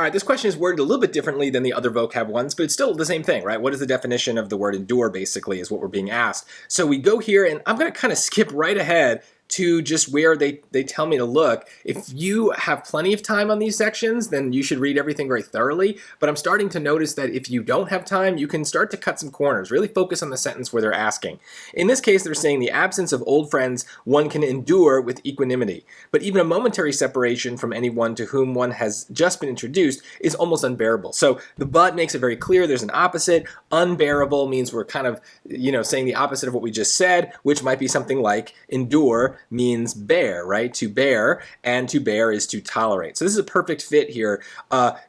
All right, this question is worded a little bit differently than the other vocab ones, but it's still the same thing, right? What is the definition of the word endure, basically, is what we're being asked. So we go here, and I'm going to kind of skip right ahead to just where they tell me to look. If you have plenty of time on these sections, then you should read everything very thoroughly. But I'm starting to notice that if you don't have time, you can start to cut some corners. Really focus on the sentence where they're asking. In this case, they're saying the absence of old friends one can endure with equanimity. But even a momentary separation from anyone to whom one has just been introduced is almost unbearable. So the but makes it very clear there's an opposite. Unbearable means we're kind of, saying the opposite of what we just said, which might be something like endure means bear, right? To bear, and to bear is to tolerate. So this is a perfect fit here.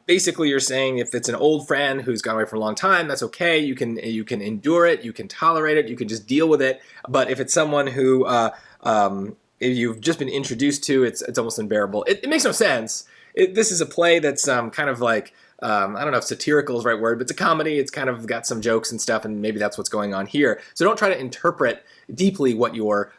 Basically, you're saying if it's an old friend who's gone away for a long time, that's okay. You can endure it, you can tolerate it, you can just deal with it. But if it's someone who if you've just been introduced to, it's almost unbearable. It makes no sense. This is a play that's kind of like, I don't know if satirical is the right word, but it's a comedy. It's kind of got some jokes and stuff, and maybe that's what's going on here. So don't try to interpret deeply what you're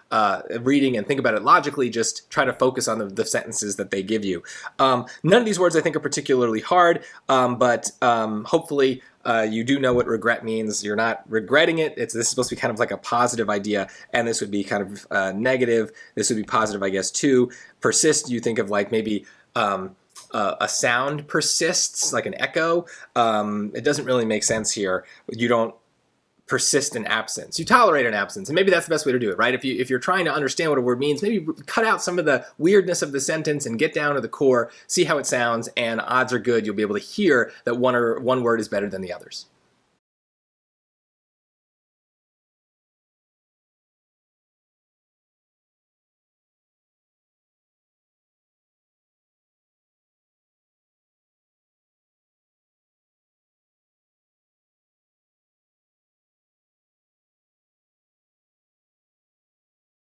reading and think about it logically. Just try to focus on the sentences that they give you. None of these words I think are particularly hard, but hopefully you do know what regret means. You're not regretting it. This is supposed to be kind of like a positive idea, and this would be kind of negative. This would be positive, I guess, too. Persist, you think of like maybe a sound persists, like an echo. It doesn't really make sense here. You don't persist in absence. You tolerate an absence, and maybe that's the best way to do it, right? If you're trying to understand what a word means, maybe cut out some of the weirdness of the sentence and get down to the core, see how it sounds, and odds are good you'll be able to hear that one word is better than the others.